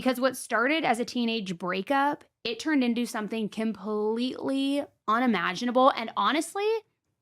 Because what started as a teenage breakup, it turned into something completely unimaginable and honestly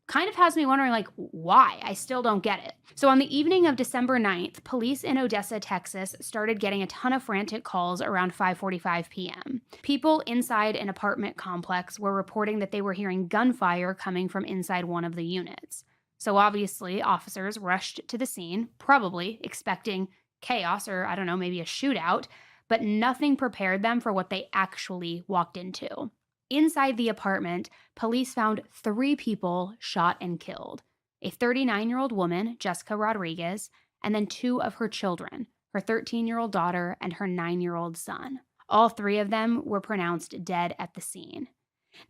kind of has me wondering like why. I still don't get it. So on the evening of December 9th, police in Odessa, Texas started getting a ton of frantic calls around 5:45 p.m. People inside an apartment complex were reporting that they were hearing gunfire coming from inside one of the units. So obviously, officers rushed to the scene, probably expecting chaos or I don't know, maybe a shootout, but nothing prepared them for what they actually walked into. Inside the apartment, police found three people shot and killed: a 39-year-old woman, Jessica Rodriguez, and then two of her children, her 13-year-old daughter and her 9-year-old son. All three of them were pronounced dead at the scene.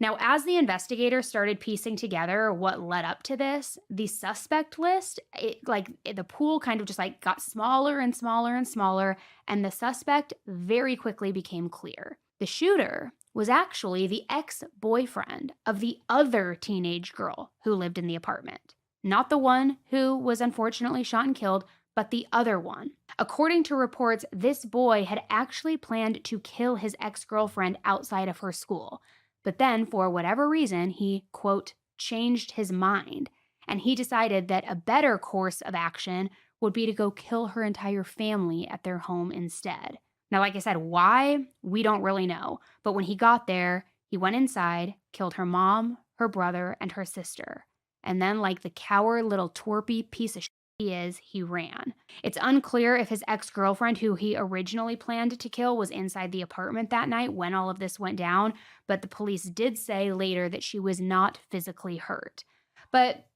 Now, as the investigators started piecing together what led up to this, the suspect list, the pool kind of just like got smaller and smaller and smaller, and the suspect very quickly became clear. The shooter was actually the ex-boyfriend of the other teenage girl who lived in the apartment. Not the one who was unfortunately shot and killed, but the other one. According to reports, this boy had actually planned to kill his ex-girlfriend outside of her school. But then, for whatever reason, he, quote, changed his mind. And he decided that a better course of action would be to go kill her entire family at their home instead. Now, like I said, why? We don't really know. But when he got there, he went inside, killed her mom, her brother, and her sister. And then, like the coward little twerpy piece of shit he is, he ran. It's unclear if his ex-girlfriend, who he originally planned to kill, was inside the apartment that night when all of this went down, but the police did say later that she was not physically hurt. But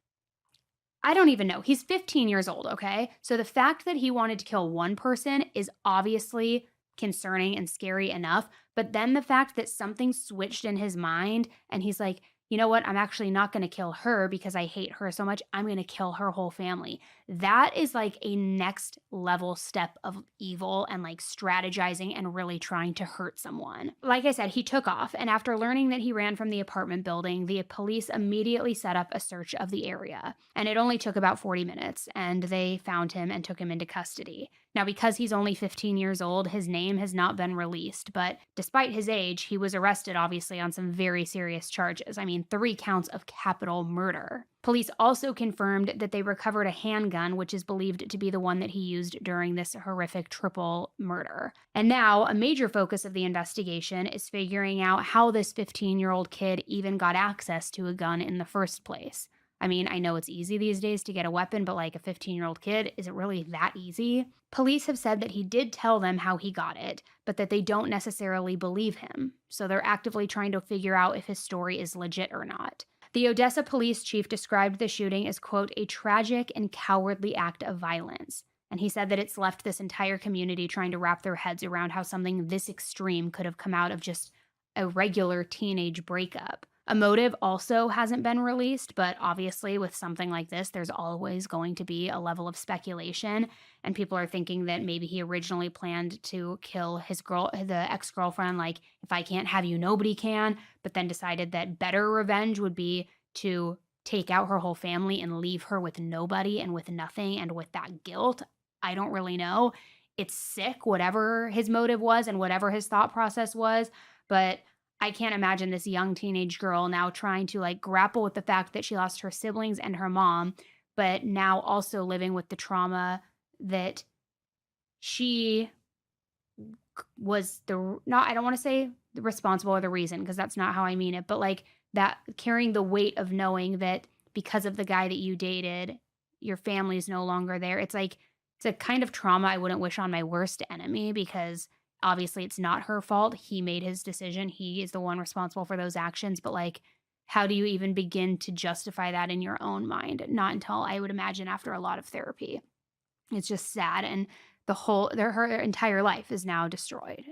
I don't even know. He's 15 years old, okay? So the fact that he wanted to kill one person is obviously concerning and scary enough, but then the fact that something switched in his mind and he's like, you know what? I'm actually not going to kill her because I hate her so much. I'm going to kill her whole family. That is like a next level step of evil and like strategizing and really trying to hurt someone. Like I said, he took off, and after learning that he ran from the apartment building, the police immediately set up a search of the area. And it only took about 40 minutes, and they found him and took him into custody. Now, because he's only 15 years old, his name has not been released, but despite his age, he was arrested obviously on some very serious charges. I mean, 3 counts of capital murder. Police also confirmed that they recovered a handgun, which is believed to be the one that he used during this horrific triple murder. And now, a major focus of the investigation is figuring out how this 15-year-old kid even got access to a gun in the first place. I mean, I know it's easy these days to get a weapon, but like a 15-year-old kid, is it really that easy? Police have said that he did tell them how he got it, but that they don't necessarily believe him. So they're actively trying to figure out if his story is legit or not. The Odessa police chief described the shooting as, quote, a tragic and cowardly act of violence. And he said that it's left this entire community trying to wrap their heads around how something this extreme could have come out of just a regular teenage breakup. A motive also hasn't been released, but obviously with something like this, there's always going to be a level of speculation, and people are thinking that maybe he originally planned to kill the ex-girlfriend, like, if I can't have you, nobody can, but then decided that better revenge would be to take out her whole family and leave her with nobody and with nothing and with that guilt. I don't really know. It's sick, whatever his motive was and whatever his thought process was, but I can't imagine this young teenage girl now trying to like grapple with the fact that she lost her siblings and her mom, but now also living with the trauma that she was I don't want to say the responsible or the reason, because that's not how I mean it, but like that carrying the weight of knowing that because of the guy that you dated, your family's no longer there. It's like, it's a kind of trauma I wouldn't wish on my worst enemy, because obviously it's not her fault. He made his decision. He is the one responsible for those actions. But like, how do you even begin to justify that in your own mind? Not until, I would imagine, after a lot of therapy. It's just sad. And her entire life is now destroyed.